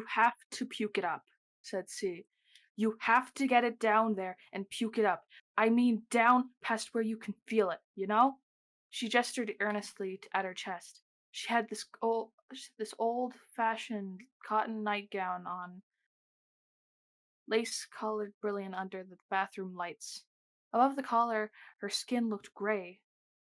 You have to puke it up, said C. You have to get it down there and puke it up. I mean, down past where you can feel it, you know? She gestured earnestly at her chest. She had this old-fashioned cotton nightgown on, lace-colored brilliant under the bathroom lights. Above the collar, her skin looked gray.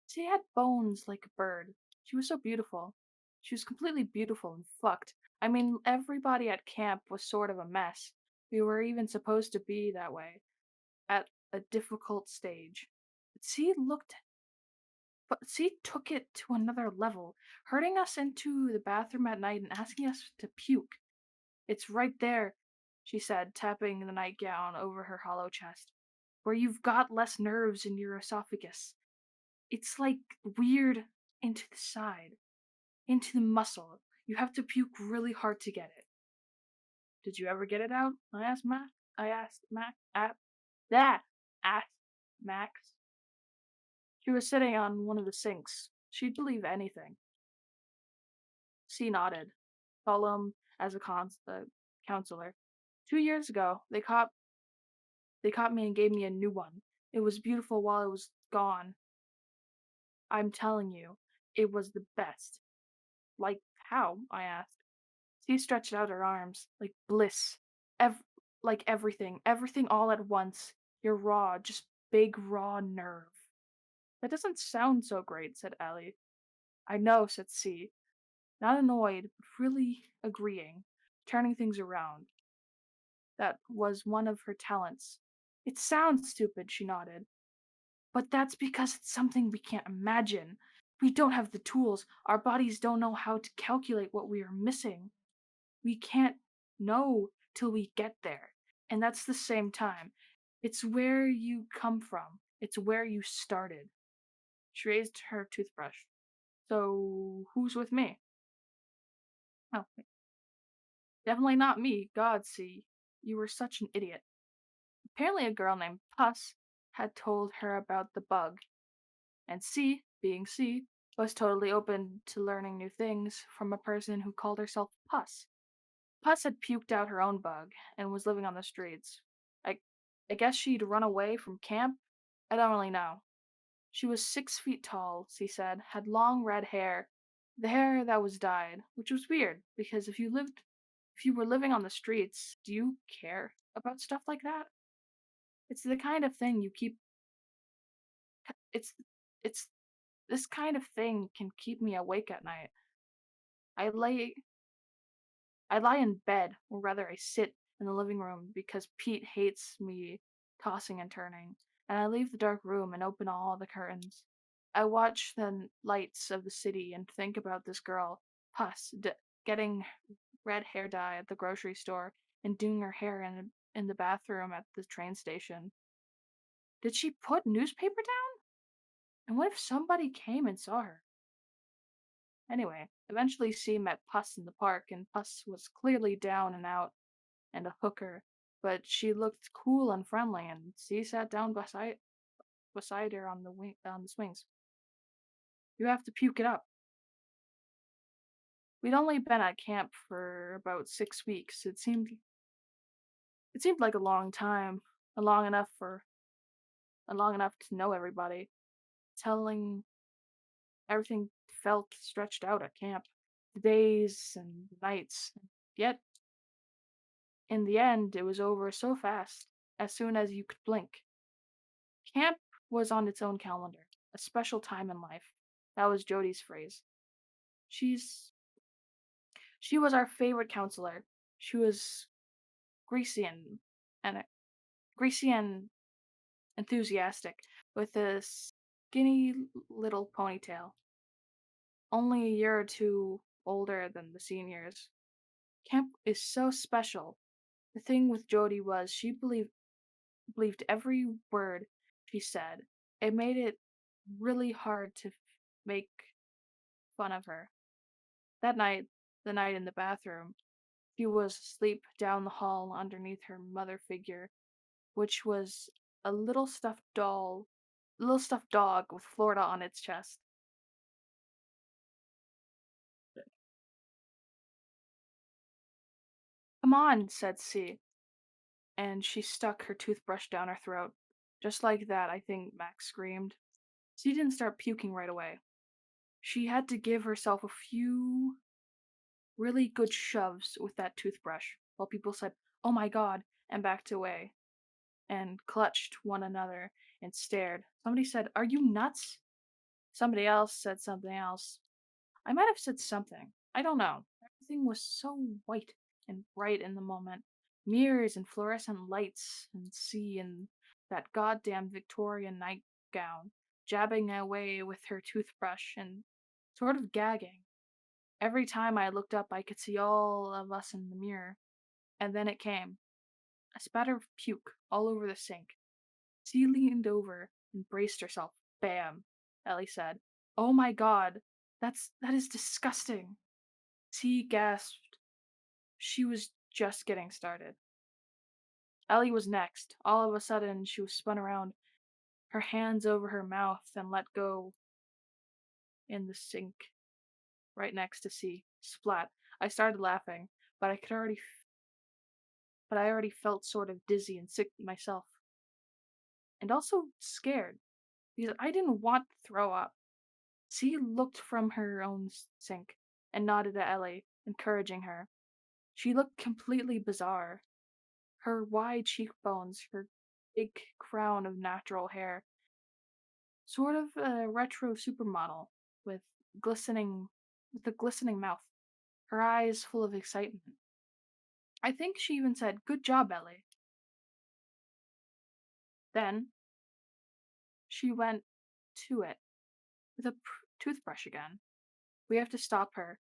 She had bones like a bird. She was so beautiful. She was completely beautiful and fucked. I mean, everybody at camp was sort of a mess. We were even supposed to be that way, at a difficult stage. But she took it to another level, herding us into the bathroom at night and asking us to puke. It's right there, she said, tapping the nightgown over her hollow chest, where you've got less nerves in your esophagus. It's like weird into the side, into the muscle. You have to puke really hard to get it. Did you ever get it out? I asked Max. I asked Max. That asked Max. She was sitting on one of the sinks. She'd believe anything. She nodded, solemn as a counselor. 2 years ago, they caught me and gave me a new one. It was beautiful while it was gone. I'm telling you, it was the best. Like how? I asked. She stretched out her arms, like bliss. Ev- like everything all at once. You're raw, just big raw nerve. That doesn't sound so great, said Ellie. I know, said C, not annoyed, but really agreeing, turning things around. That was one of her talents. It sounds stupid, she nodded. But that's because it's something we can't imagine. We don't have the tools. Our bodies don't know how to calculate what we are missing. We can't know till we get there. And that's the same time. It's where you come from. It's where you started. She raised her toothbrush. So, who's with me? Oh, definitely not me. God, see. You were such an idiot. Apparently, a girl named Puss had told her about the bug, and C, being C, was totally open to learning new things from a person who called herself Puss. Puss had puked out her own bug and was living on the streets. I, I guess she'd run away from camp? I don't really know. She was 6 feet tall, she said, had long red hair, the hair that was dyed, which was weird because if you were living on the streets, do you care about stuff like that? It's the kind of thing you keep. It's it's this kind of thing can keep me awake at night. I lay I lie in bed, or rather I sit in the living room because Pete hates me tossing and turning, and I leave the dark room and open all the curtains. I watch the lights of the city and think about this girl, Puss, getting red hair dye at the grocery store and doing her hair in the bathroom at the train station. Did she put newspaper down? And what if somebody came and saw her? Anyway, eventually C met Puss in the park, and Puss was clearly down and out and a hooker, but she looked cool and friendly, and C sat down beside her on the swings. You have to puke it up. We'd only been at camp for about 6 weeks. It seemed like a long time, and long enough to know everybody. Telling everything felt stretched out at camp, the days and nights. Yet in the end, it was over so fast, as soon as you could blink. Camp was on its own calendar, a special time in life. That was Jody's phrase. She's she was our favorite counselor. She was greasy and greasy and enthusiastic, with a skinny little ponytail. Only a year or two older than the seniors. Camp is so special. The thing with Jody was she believed every word she said. It made it really hard to make fun of her. That night, the night in the bathroom, she was asleep down the hall underneath her mother figure, which was a little stuffed dog with Florida on its chest. Come on, said C, and she stuck her toothbrush down her throat. Just like that, I think, Max screamed. C didn't start puking right away. She had to give herself a few really good shoves with that toothbrush, while people said, "Oh my god," and backed away, and clutched one another and stared. Somebody said, "Are you nuts?" Somebody else said something else. I might have said something. I don't know. Everything was so white and bright in the moment. Mirrors and fluorescent lights and sea and that goddamn Victorian nightgown, jabbing away with her toothbrush and sort of gagging. Every time I looked up, I could see all of us in the mirror. And then it came. A spatter of puke all over the sink. She leaned over and braced herself. Bam, Ellie said. Oh my god, that is disgusting. T gasped. She was just getting started. Ellie was next. All of a sudden, she was spun around, her hands over her mouth, and let go in the sink right next to C. Splat. I started laughing, but I already felt sort of dizzy and sick myself, and also scared because I didn't want to throw up. C looked from her own sink and nodded at Ellie, encouraging her. She looked completely bizarre. Her wide cheekbones, her big crown of natural hair, sort of a retro supermodel with glistening with a glistening mouth, her eyes full of excitement. I think she even said, "Good job, Ellie." Then she went to it with a toothbrush again. "We have to stop her,"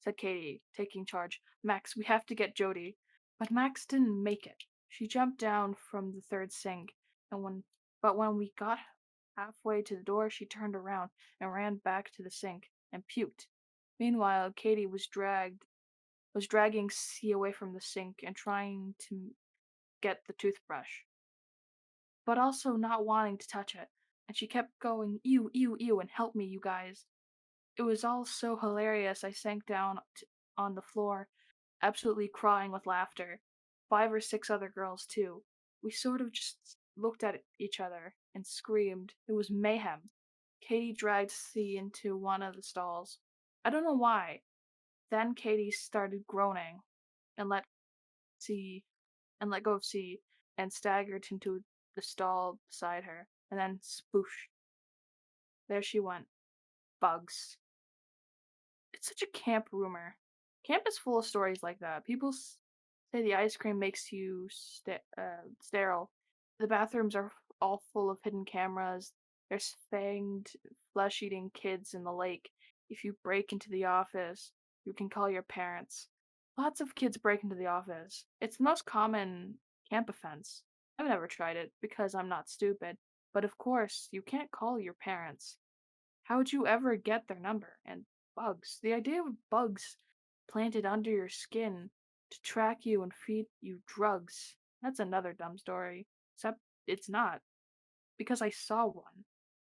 said Katie, taking charge. "Max, we have to get Jody." But Max didn't make it. She jumped down from the third sink, and when we got halfway to the door, she turned around and ran back to the sink and puked. Meanwhile, Katie was dragging C away from the sink and trying to get the toothbrush, but also not wanting to touch it. And she kept going, "Ew, ew, ew," and "Help me, you guys." It was all so hilarious. I sank down on the floor, absolutely crying with laughter. 5 or 6 other girls, too. We sort of just looked at each other and screamed. It was mayhem. Katie dragged C into one of the stalls. I don't know why. Then Katie started groaning and C let go of C and staggered into the stall beside her. And then sploosh. There she went. Bugs. It's such a camp rumor. Camp is full of stories like that. People say the ice cream makes you sterile. The bathrooms are all full of hidden cameras. There's fanged, flesh eating kids in the lake. If you break into the office, you can call your parents. Lots of kids break into the office. It's the most common camp offense. I've never tried it because I'm not stupid, but of course, you can't call your parents. How would you ever get their number? And bugs. The idea of bugs planted under your skin to track you and feed you drugs. That's another dumb story. Except it's not, because I saw one.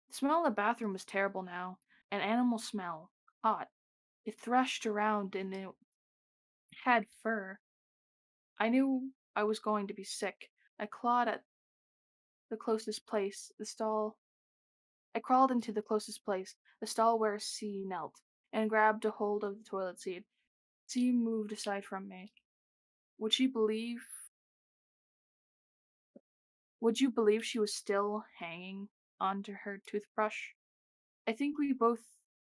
The smell in the bathroom was terrible now. An animal smell. Hot. It threshed around and it had fur. I knew I was going to be sick. I clawed at the closest place, the stall I crawled into the closest place, the stall where C knelt, and grabbed a hold of the toilet seat. C moved aside from me. Would she believe would you believe she was still hanging onto her toothbrush? I think we both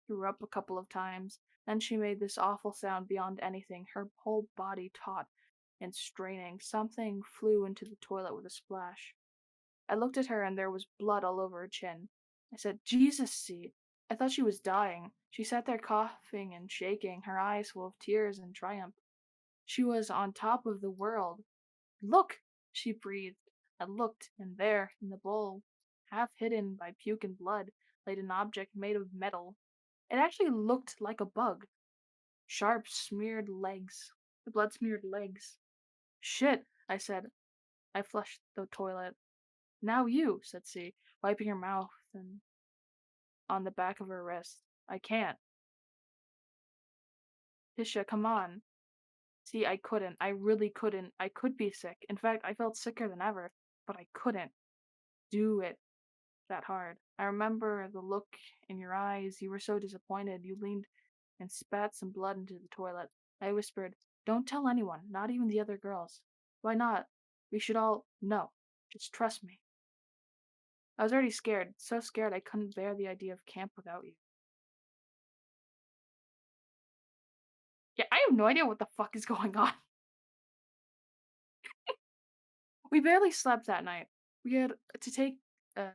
threw up a couple of times. Then she made this awful sound beyond anything, her whole body taut and straining. Something flew into the toilet with a splash. I looked at her and there was blood all over her chin. I said, "Jesus, C." I thought she was dying. She sat there coughing and shaking, her eyes full of tears and triumph. She was on top of the world. "Look!" she breathed. I looked, and there, in the bowl, half hidden by puke and blood, lay an object made of metal. It actually looked like a bug. Sharp, smeared legs. The blood smeared legs. "Shit," I said. I flushed the toilet. "Now you," said C, wiping her mouth and on the back of her wrist. "I can't." "Tisha, come on." See, I couldn't. I really couldn't. I could be sick. In fact, I felt sicker than ever, but I couldn't do it that hard. I remember the look in your eyes. You were so disappointed. You leaned and spat some blood into the toilet. I whispered, "Don't tell anyone, not even the other girls." "Why not? We should all know. Just trust me." I was already scared, so scared I couldn't bear the idea of camp without you. Yeah, I have no idea what the fuck is going on. We barely slept that night. We had to take uh,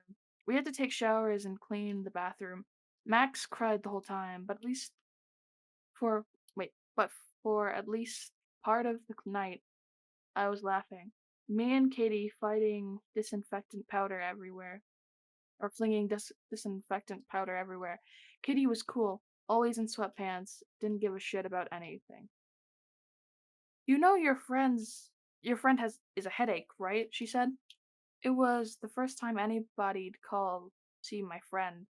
we had to take showers and clean the bathroom. Max cried the whole time, for but for at least part of the night, I was laughing. Me and Katie fighting disinfectant powder everywhere, or flinging disinfectant powder everywhere. Katie was cool, always in sweatpants, didn't give a shit about anything. "You know your friend has is a headache, right?" she said. It was the first time anybody'd called to see my friend.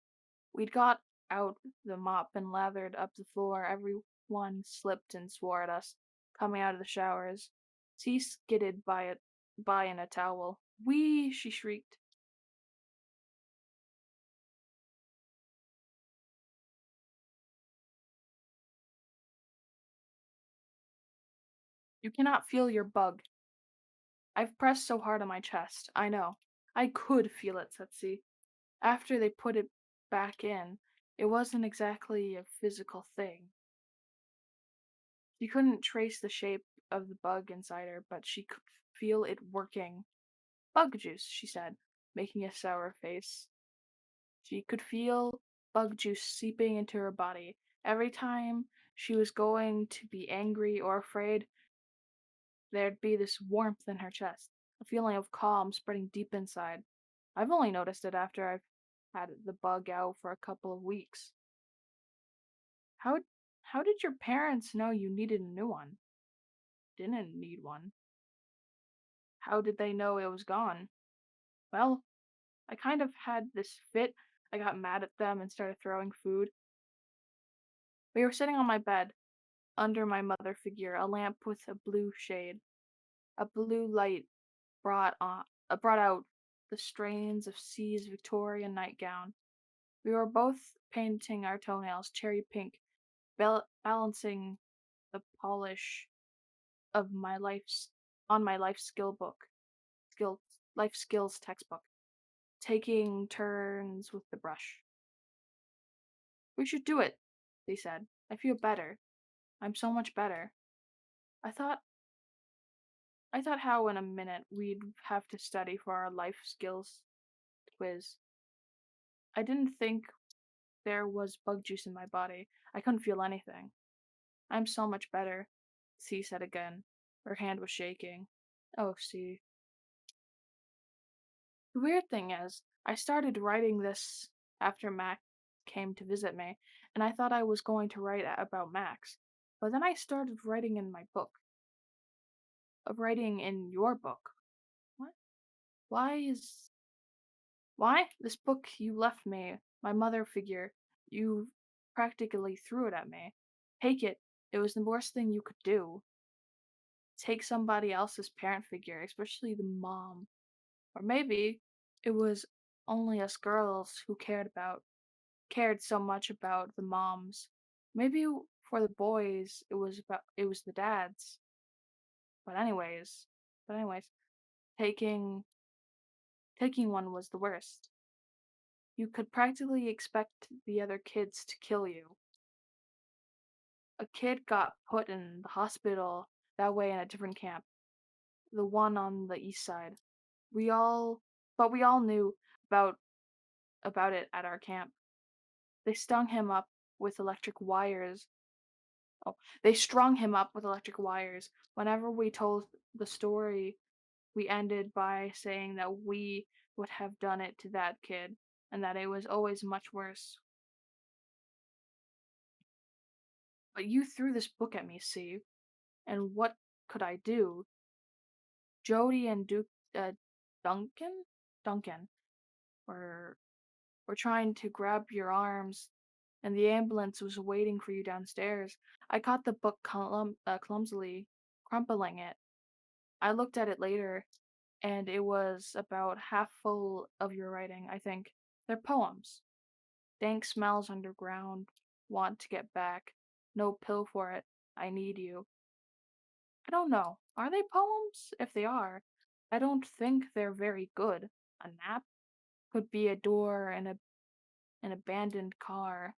We'd got out the mop and lathered up the floor. Everyone slipped and swore at us, coming out of the showers. She skidded by in a towel. "Wee!" she shrieked. "You cannot feel your bug." I've pressed so hard on my chest. I know. I could feel it, said C. After they put it back in, it wasn't exactly a physical thing. She couldn't trace the shape of the bug inside her, but she could feel it working. "Bug juice," she said, making a sour face. She could feel bug juice seeping into her body. Every time she was going to be angry or afraid, there'd be this warmth in her chest, a feeling of calm spreading deep inside. I've only noticed it after I've had the bug out for a couple of weeks. How how did your parents know you needed a new one? Didn't need one. How did they know it was gone? Well, I kind of had this fit. I got mad at them and started throwing food. We were sitting on my bed, under my mother figure, a lamp with a blue shade. A blue light brought out the strains of C's Victorian nightgown. We were both painting our toenails cherry pink, balancing the polish of my life's on my life skill life skills textbook, taking turns with the brush. "We should do it," they said. "I feel better. I'm so much better." I thought I thought how in a minute we'd have to study for our life skills quiz. I didn't think there was bug juice in my body. I couldn't feel anything. "I'm so much better," C said again. Her hand was shaking. Oh, C. The weird thing is, I started writing this after Max came to visit me, and I thought I was going to write about Max. But then I started writing in my book. Writing in your book. What? Why is Why? This book you left me, my mother figure, you practically threw it at me. Take it. It was the worst thing you could do. Take somebody else's parent figure, especially the mom. Or maybe it was only us girls who cared so much about the moms. Maybe for the boys it was the dads. But anyways, but anyways, taking taking one was the worst. You could practically expect the other kids to kill you. A kid got put in the hospital that way in a different camp, the one on the east side. We all but we all knew about it at our camp. They stung him up with electric wires. Oh, they strung him up with electric wires. Whenever we told the story, we ended by saying that we would have done it to that kid and that it was always much worse. But you threw this book at me, see? And what could I do? Jody and Duncan? Duncan were were trying to grab your arms, and the ambulance was waiting for you downstairs. I caught the book clumsily. crumpling it. I looked at it later, and it was about half full of your writing, I think. They're poems. Dank smells underground. Want to get back. No pill for it. I need you. I don't know. Are they poems? If they are, I don't think they're very good. A nap could be a door in an abandoned car.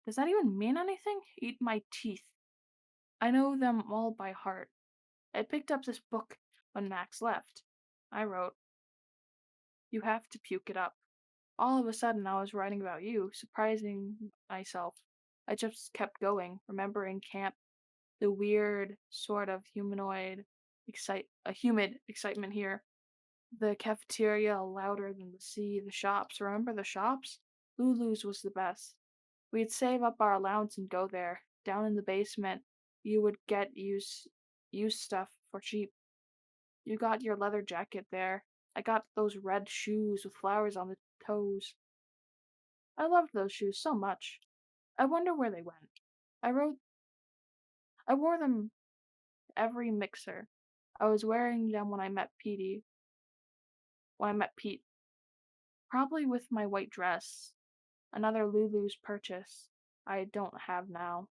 Does that even mean anything? Eat my teeth. I know them all by heart. I picked up this book when Max left. I wrote, "You have to puke it up." All of a sudden, I was writing about you, surprising myself. I just kept going, remembering camp, the weird, sort of humid excitement here. The cafeteria louder than the sea, the shops. Remember the shops? Lulu's was the best. We'd save up our allowance and go there. Down in the basement, you would get used stuff for cheap. You got your leather jacket there. I got those red shoes with flowers on the toes. I loved those shoes so much. I wonder where they went. I wrote I wore them every mixer. I was wearing them when I met Pete, probably with my white dress, another Lulu's purchase I don't have now.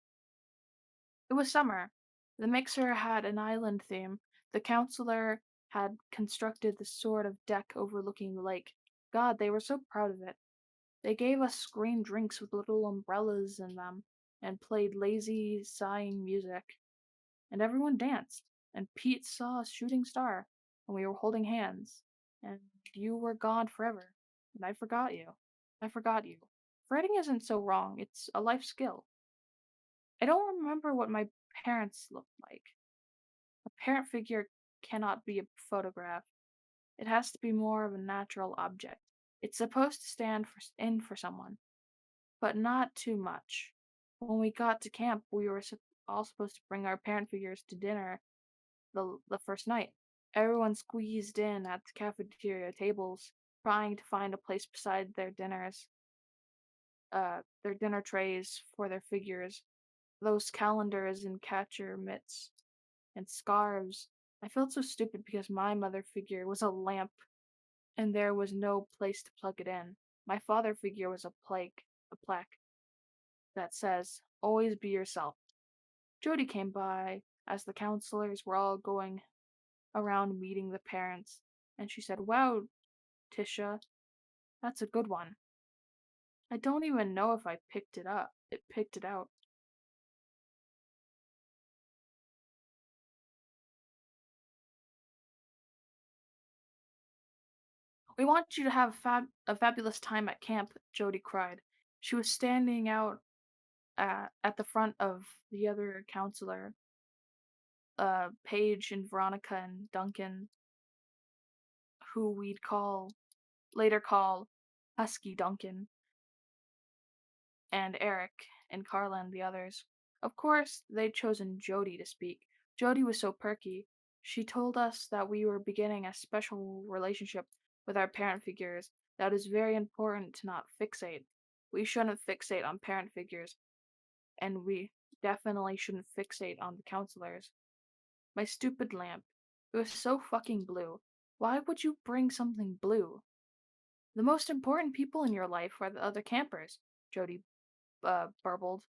It was summer. The mixer had an island theme. The counselor had constructed the sort of deck overlooking the lake. God, they were so proud of it. They gave us green drinks with little umbrellas in them and played lazy, sighing music. And everyone danced. And Pete saw a shooting star, and we were holding hands. And you were gone forever. And I forgot you. I forgot you. Writing isn't so wrong, it's a life skill. I don't remember what my parents looked like. A parent figure cannot be a photograph. It has to be more of a natural object. It's supposed to in for someone, but not too much. When we got to camp, we were all supposed to bring our parent figures to dinner the first night. Everyone squeezed in at the cafeteria tables, trying to find a place beside their dinner trays for their figures. Those calendars and catcher mitts and scarves. I felt so stupid because my mother figure was a lamp and there was no place to plug it in. My father figure was a plaque that says, "Always be yourself." Jody came by as the counselors were all going around meeting the parents, and she said, "Wow, Tisha, that's a good one." I don't even know if I picked it up. It picked it out. "We want you to have a fabulous time at camp," Jody cried. She was standing out at the front of the other counselor, Paige and Veronica and Duncan, who we'd later call Husky Duncan, and Eric and Carla and the others. Of course, they'd chosen Jody to speak. Jody was so perky. She told us that we were beginning a special relationship with our parent figures, that is very important to not fixate. We shouldn't fixate on parent figures, and we definitely shouldn't fixate on the counselors. My stupid lamp. It was so fucking blue. Why would you bring something blue? The most important people in your life are the other campers, Jody burbled.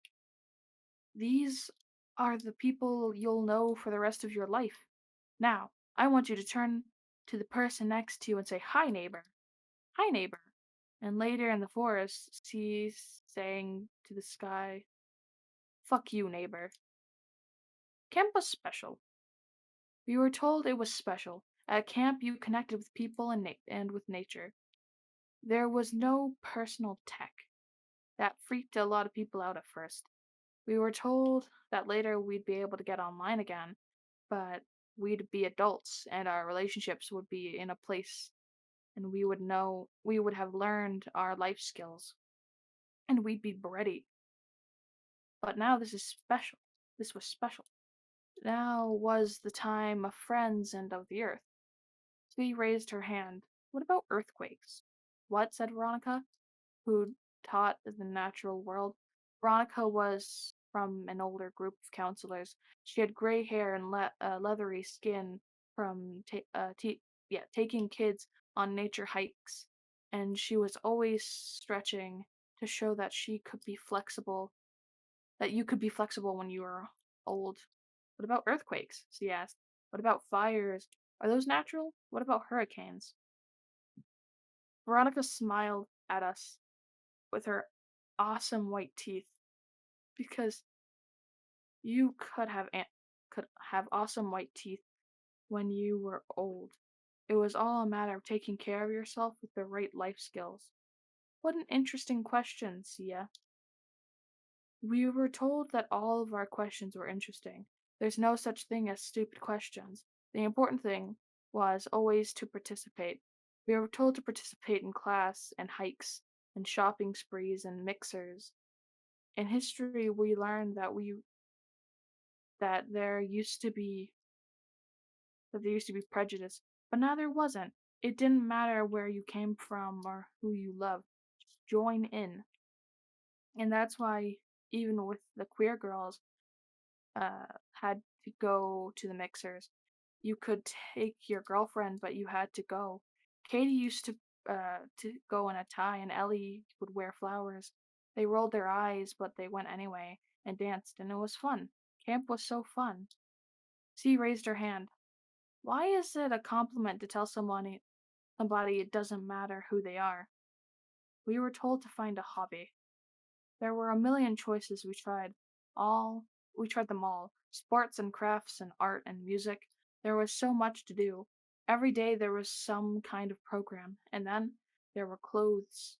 These are the people you'll know for the rest of your life. Now, I want you to turn to the person next to you and say, "Hi, neighbor." "Hi, neighbor." And later in the forest, she's saying to the sky, "Fuck you, neighbor." Camp was special. We were told it was special. At camp, you connected with people and with nature. There was no personal tech. That freaked a lot of people out at first. We were told that later we'd be able to get online again, but we'd be adults and our relationships would be in a place and we would have learned our life skills and we'd be ready. But now this is special. This was special. Now was the time of friends and of the earth. Sweet raised her hand. "What about earthquakes?" "What?" said Veronica, who taught the natural world. Veronica was from an older group of counselors. She had gray hair and leathery skin from taking kids on nature hikes, and she was always stretching to show that she could be flexible, that you could be flexible when you were old. What about earthquakes? She asked. What about fires? Are those natural? What about hurricanes? Veronica smiled at us with her awesome white teeth because you could have awesome white teeth when you were old. It was all a matter of taking care of yourself with the right life skills. What an interesting question, Sia. We were told that all of our questions were interesting. There's no such thing as stupid questions. The important thing was always to participate. We were told to participate in class and hikes and shopping sprees and mixers. In history, we learned that there used to be prejudice, but now there wasn't. It didn't matter where you came from or who you loved. Just join in. And that's why even with the queer girls had to go to the mixers. You could take your girlfriend, but you had to go. Katie used to go in a tie, and Ellie would wear flowers. They rolled their eyes, but they went anyway and danced, and it was fun. Camp was so fun. C raised her hand. Why is it a compliment to tell somebody it doesn't matter who they are? We were told to find a hobby. There were a million choices All we tried them all. Sports and crafts and art and music. There was so much to do. Every day there was some kind of program, and then there were clothes.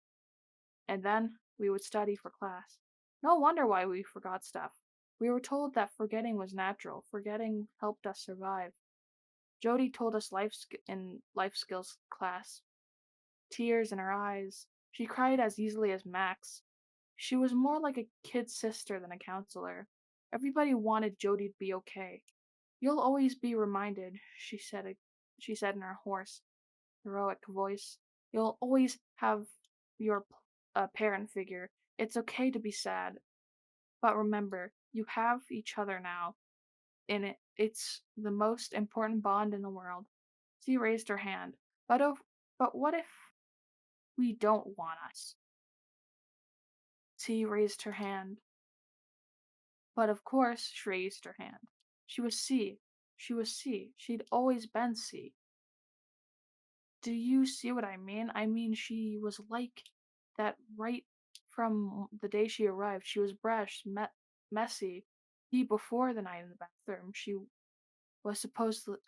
And then we would study for class. No wonder why we forgot stuff. We were told that forgetting was natural. Forgetting helped us survive. Jody told us in life skills class. Tears in her eyes. She cried as easily as Max. She was more like a kid sister than a counselor. Everybody wanted Jody to be okay. You'll always be reminded, she said in her hoarse, heroic voice. You'll always have your parent figure. It's okay to be sad. But remember, you have each other now. It's the most important bond in the world. She raised her hand. But what if we don't want us? She raised her hand. But of course she raised her hand. She was C. She was C. She'd always been C. Do you see what I mean? I mean, she was like that right from the day she arrived. She was brash, messy. Before the night in the bathroom, was supposedly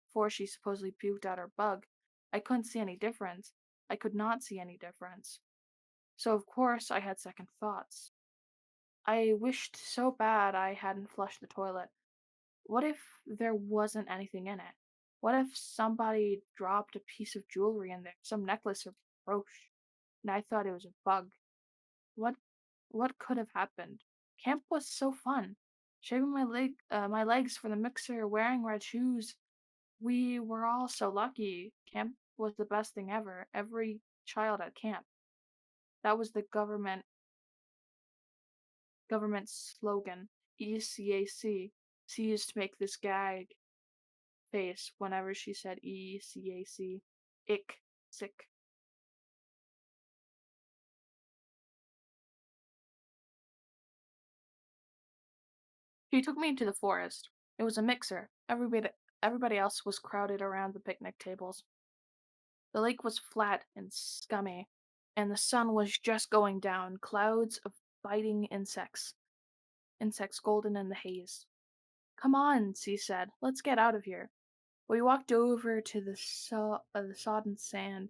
before she supposedly puked out her bug. I couldn't see any difference. I could not see any difference. So of course I had second thoughts. I wished so bad I hadn't flushed the toilet. What if there wasn't anything in it? What if somebody dropped a piece of jewelry in there, some necklace or brooch, and I thought it was a bug? What what could have happened? Camp was so fun. Shaving my legs for the mixer, wearing red shoes. We were all so lucky. Camp was the best thing ever. Every child at camp. That was the government slogan. ECAC. She used to make this gag face whenever she said ECAC. Ick. Sick. She took me to the forest. It was a mixer. Everybody else was crowded around the picnic tables. The lake was flat and scummy, and the sun was just going down, clouds of biting insects golden in the haze. Come on, she said. Let's get out of here. We walked over to the sodden sand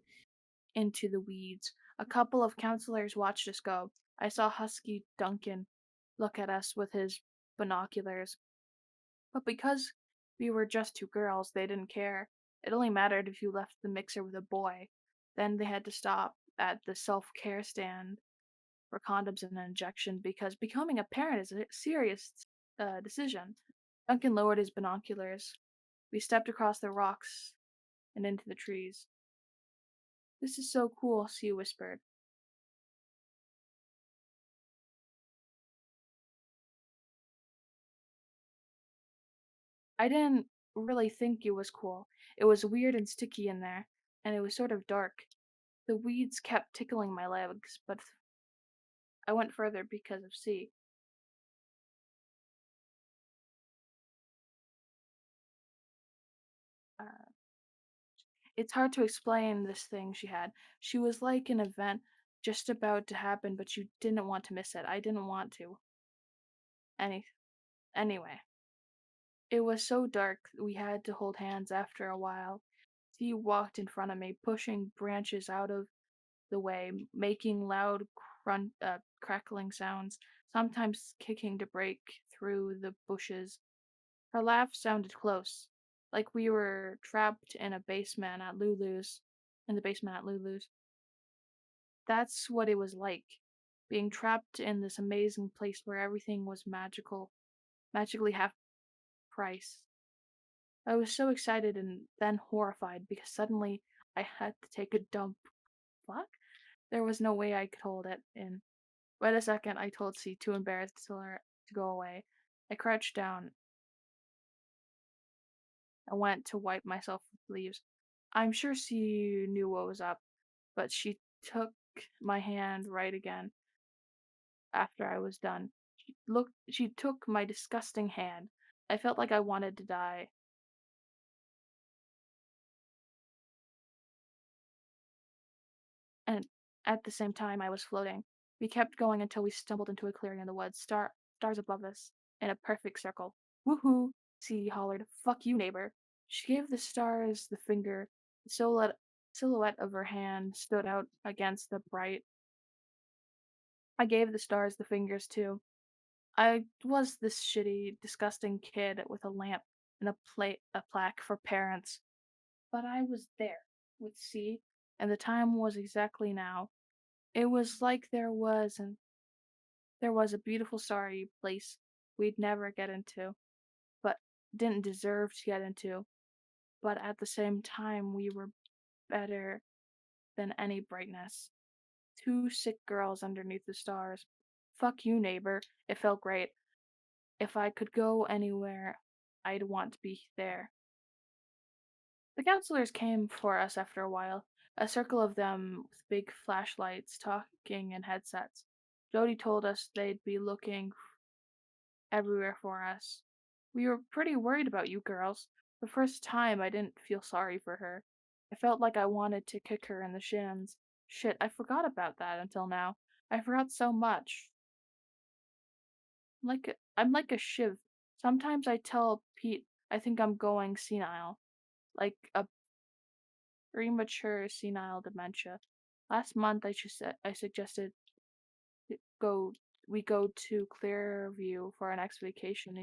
into the weeds. A couple of counselors watched us go. I saw Husky Duncan look at us with his binoculars. But because we were just two girls, they didn't care. It only mattered if you left the mixer with a boy. Then they had to stop at the self-care stand for condoms and an injection because becoming a parent is a serious decision. Duncan lowered his binoculars. We stepped across the rocks and into the trees. This is so cool, Sue whispered. I didn't really think it was cool. It was weird and sticky in there, and it was sort of dark. The weeds kept tickling my legs, but I went further because of C. Uh, it's hard to explain this thing she had. She was like an event just about to happen, but you didn't want to miss it. I didn't want to. Any anyway, it was so dark we had to hold hands after a while. C walked in front of me, pushing branches out of the way, making loud crackling sounds, sometimes kicking to break through the bushes. Her laugh sounded close, like we were trapped in the basement at Lulu's. That's what it was like, being trapped in this amazing place where everything was magically half price. I was so excited and then horrified because suddenly I had to take a dump. Fuck? There was no way I could hold it in. Wait a second, I told C, too embarrassed to tell her to go away. I crouched down and went to wipe myself with leaves. I'm sure C knew what was up, but she took my hand right again after I was done. She took my disgusting hand. I felt like I wanted to die. And at the same time I was floating. We kept going until we stumbled into a clearing in the woods, stars above us, in a perfect circle. Woohoo! C hollered. Fuck you, neighbor. She gave the stars the finger. The silhouette of her hand stood out against the bright. I gave the stars the fingers too. I was this shitty, disgusting kid with a lamp and a plaque for parents. But I was there with C, and the time was exactly now. It was like there was a beautiful starry place we'd never get into, but didn't deserve to get into. But at the same time, we were better than any brightness. Two sick girls underneath the stars. Fuck you, neighbor. It felt great. If I could go anywhere, I'd want to be there. The counselors came for us after a while, a circle of them with big flashlights, talking in headsets. Jody told us they'd be looking everywhere for us. We were pretty worried about you girls. The first time I didn't feel sorry for her. I felt like I wanted to kick her in the shins. Shit, I forgot about that until now. I forgot so much. I'm like a shiv. Sometimes I tell Pete I think I'm going senile, like a premature senile dementia. Last month I suggested go we go to Clearview for our next vacation,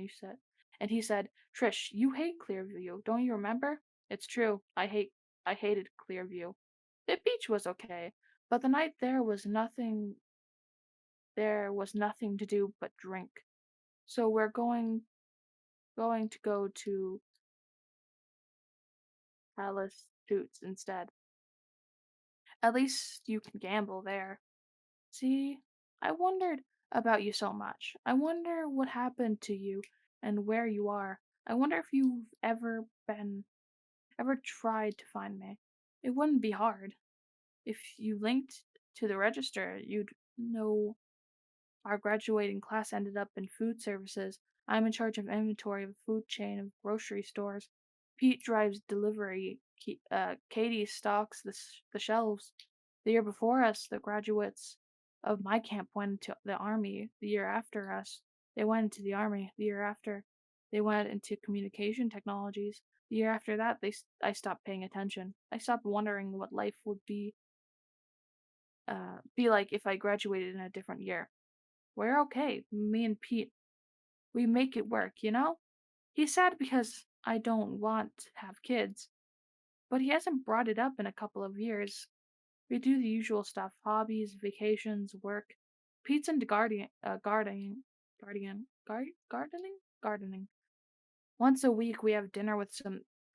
and he said, Trish, you hate Clearview, don't you remember? It's true. I hated Clearview. The beach was okay, but the night there was nothing to do but drink. So we're going to go to Palace Suits instead. At least you can gamble there. See, I wondered about you so much. I wonder what happened to you and where you are. I wonder if you've ever tried to find me. It wouldn't be hard. If you linked to the register, you'd know our graduating class ended up in food services. I'm in charge of inventory of a food chain of grocery stores. Pete drives delivery. Katie stocks the shelves. The year before us, the graduates of my camp went into the army. The year after us, they went into the army. The year after, they went into communication technologies. The year after that, I stopped paying attention. I stopped wondering what life would be like if I graduated in a different year. We're okay. Me and Pete, we make it work, you know? He's sad because I don't want to have kids, but he hasn't brought it up in a couple of years. We do the usual stuff: hobbies, vacations, work. Pete's into gardening. Once a week, we have dinner with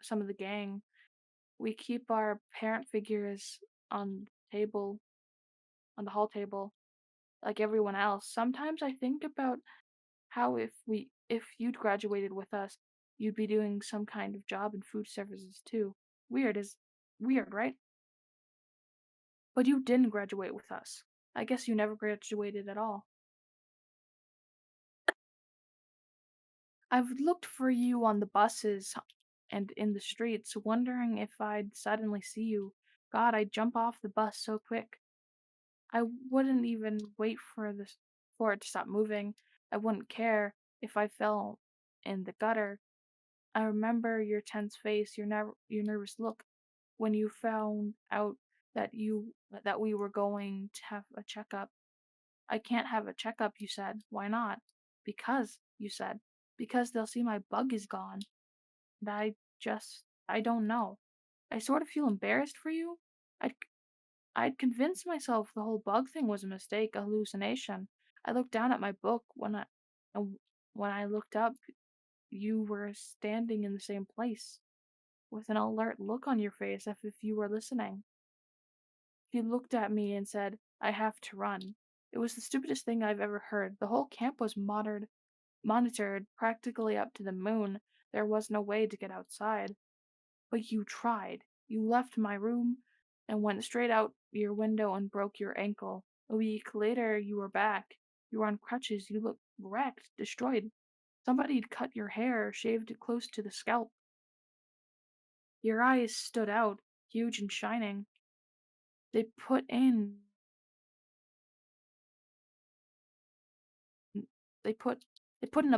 some of the gang. We keep our parent figures on the table, on the hall table, like everyone else. Sometimes I think about how if you'd graduated with us, you'd be doing some kind of job in food services too. Weird is weird, right? But you didn't graduate with us. I guess you never graduated at all. I've looked for you on the buses and in the streets, wondering if I'd suddenly see you. God, I'd jump off the bus so quick. I wouldn't even wait for it to stop moving. I wouldn't care if I fell in the gutter. I remember your tense face, your nervous look when you found out that we were going to have a checkup. I can't have a checkup, you said. Why not? Because, you said, because they'll see my bug is gone. And I don't know. I sort of feel embarrassed for you. I'd, I'd convinced myself the whole bug thing was a mistake, a hallucination. I looked down at my book and when I looked up, you were standing in the same place with an alert look on your face as if you were listening. You looked at me and said, I have to run. It was the stupidest thing I've ever heard. The whole camp was monitored practically up to the moon. There was no way to get outside. But you tried. You left my room and went straight out your window and broke your ankle. A week later, you were back. You were on crutches. You looked wrecked, destroyed. Somebody'd cut your hair, shaved it close to the scalp. Your eyes stood out, huge and shining. They put in they put they put in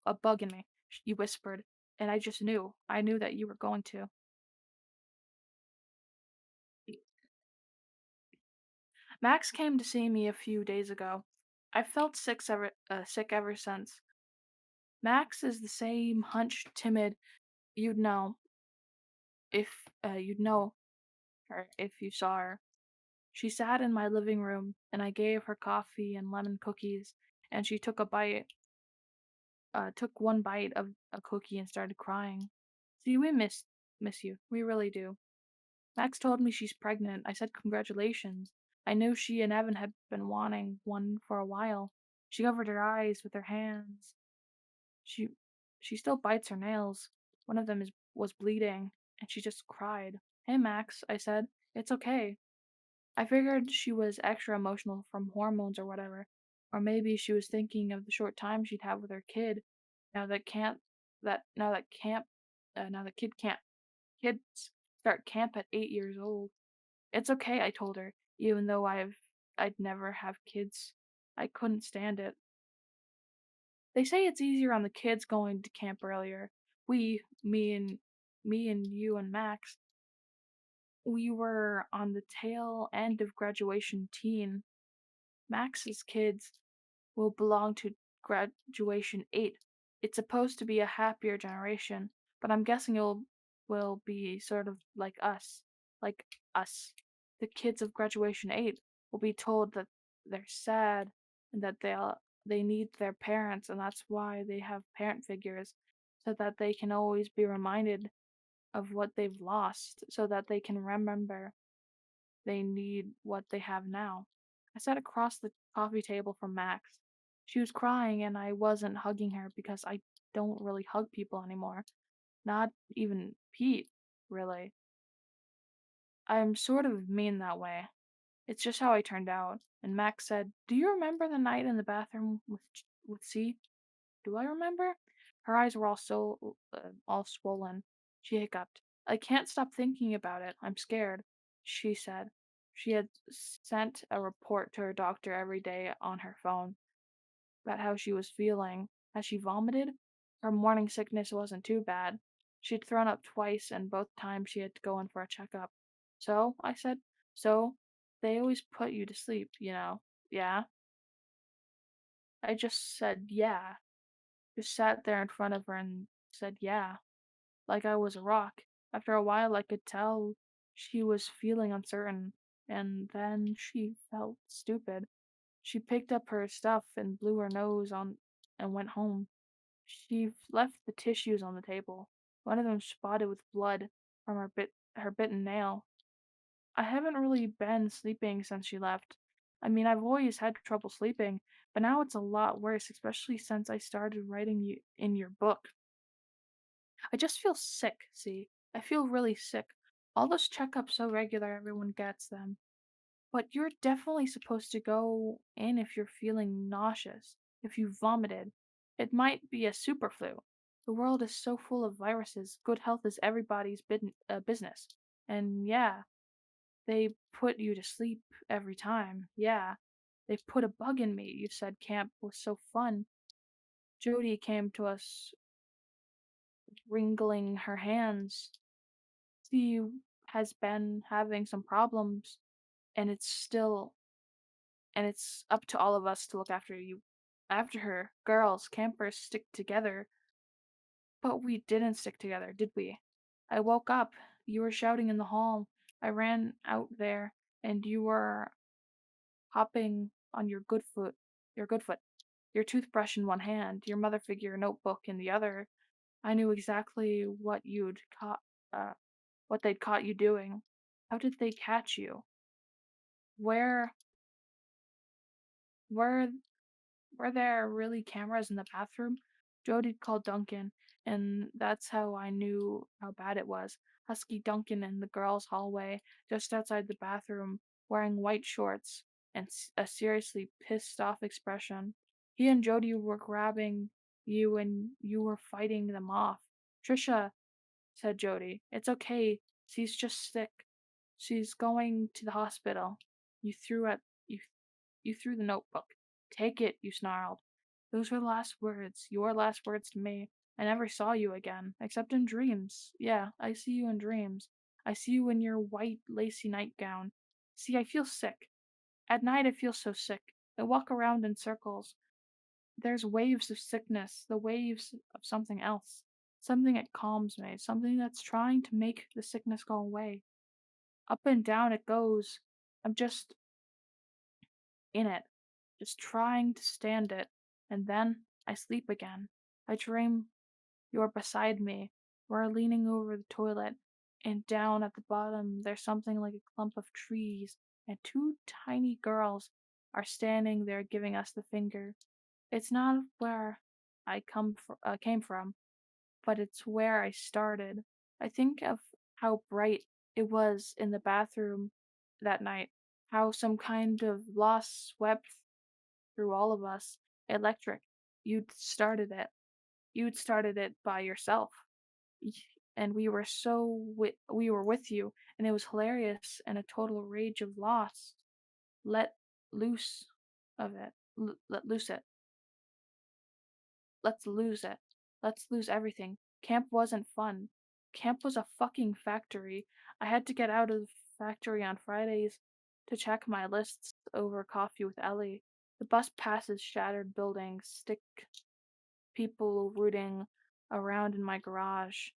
a bug in me, you whispered, and I just knew. I knew that you were going to. Max came to see me a few days ago. I felt sick ever since. Max is the same hunched, timid. You'd know if you'd know her if you saw her. She sat in my living room, and I gave her coffee and lemon cookies, and she took one bite of a cookie and started crying. See, we miss you. We really do. Max told me she's pregnant. I said congratulations. I knew she and Evan had been wanting one for a while. She covered her eyes with her hands. She she still bites her nails. One of them was bleeding, and she just cried. Hey Max, I said. It's okay. I figured she was extra emotional from hormones or whatever. Or maybe she was thinking of the short time she'd have with her kid. Now that can't that now that camp now the kid can't kids start camp at 8 years old. It's okay, I told her, even though I'd never have kids. I couldn't stand it. They say it's easier on the kids going to camp earlier. We, me and you and Max, we were on the tail end of graduation teen. Max's kids will belong to graduation 8. It's supposed to be a happier generation, but I'm guessing will be sort of like us. The kids of graduation 8 will be told that they're sad and that they need their parents and that's why they have parent figures so that they can always be reminded of what they've lost so that they can remember they need what they have now. I sat across the coffee table from Max. She was crying, and I wasn't hugging her because I don't really hug people anymore. Not even Pete, really. I'm sort of mean that way. It's just how I turned out. And Max said, Do you remember the night in the bathroom with C? Do I remember? Her eyes were all swollen. She hiccuped. I can't stop thinking about it. I'm scared, she said. She had sent a report to her doctor every day on her phone about how she was feeling. As she vomited, her morning sickness wasn't too bad. She'd thrown up twice, and both times she had to go in for a checkup. So, I said, so they always put you to sleep, you know. Yeah. I just said, yeah. Just sat there in front of her and said, yeah, like I was a rock. After a while, I could tell she was feeling uncertain, and then she felt stupid. She picked up her stuff and blew her nose on and went home. She left the tissues on the table, one of them spotted with blood from her bitten nail. I haven't really been sleeping since she left. I mean, I've always had trouble sleeping, but now it's a lot worse, especially since I started writing you in your book. I just feel sick, see? I feel really sick. All those checkups so regular, everyone gets them. But you're definitely supposed to go in if you're feeling nauseous, if you vomited. It might be a super flu. The world is so full of viruses. Good health is everybody's business. And yeah, they put you to sleep every time. Yeah, they put a bug in me. You said camp was so fun. Jody came to us wringing her hands. She has been having some problems, and it's up to all of us to look after her. Girls, campers stick together. But we didn't stick together, did we? I woke up. You were shouting in the hall. I ran out there, and you were hopping on your good foot, your toothbrush in one hand, your mother figure notebook in the other. I knew exactly uh, what they'd caught you doing. How did they catch you? Where, were Were there really cameras in the bathroom? Jody called Duncan, and that's how I knew how bad it was. Husky Duncan in the girls' hallway, just outside the bathroom, wearing white shorts and a seriously pissed off expression. He and Jody were grabbing you and you were fighting them off. Trisha, said Jody, it's okay. She's just sick. She's going to the hospital. You threw at you you threw the notebook. Take it, you snarled. Those were the last words, your last words to me. I never saw you again, except in dreams. Yeah, I see you in dreams. I see you in your white, lacy nightgown. See, I feel sick. At night, I feel so sick. I walk around in circles. There's waves of sickness, the waves of something else. Something that calms me, something that's trying to make the sickness go away. Up and down it goes. I'm just in it, just trying to stand it, and then I sleep again. I dream you're beside me. We're leaning over the toilet, and down at the bottom there's something like a clump of trees, and two tiny girls are standing there giving us the finger. It's not where I came from, but it's where I started. I think of how bright it was in the bathroom that night, how some kind of loss swept through all of us. Electric. You'd started it. You'd started it by yourself. Y- And we were with you, and it was hilarious and a total rage of loss. Let loose of it. Let loose it. Let's lose it. Let's lose everything. Camp wasn't fun. Camp was a fucking factory. I had to get out of the factory on Fridays to check my lists over coffee with Ellie. The bus passes shattered buildings, stick people rooting around in my garage.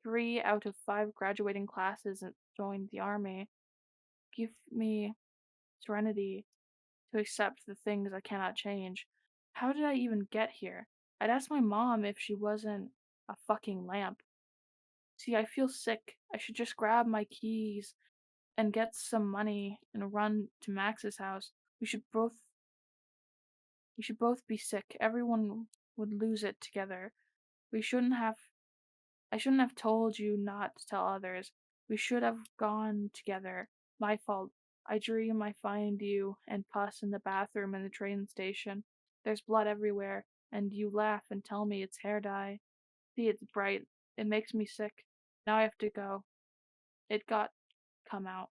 3 out of 5 graduating classes joined the army. Give me serenity to accept the things I cannot change. How did I even get here? I'd ask my mom if she wasn't a fucking lamp. See, I feel sick. I should just grab my keys and get some money and run to Max's house. We should both we should both be sick. Everyone would lose it together. We shouldn't have I shouldn't have told you not to tell others. We should have gone together. My fault. I dream I find you and pus in the bathroom in the train station. There's blood everywhere, and you laugh and tell me it's hair dye. See, it's bright. It makes me sick. Now I have to go. It got come out.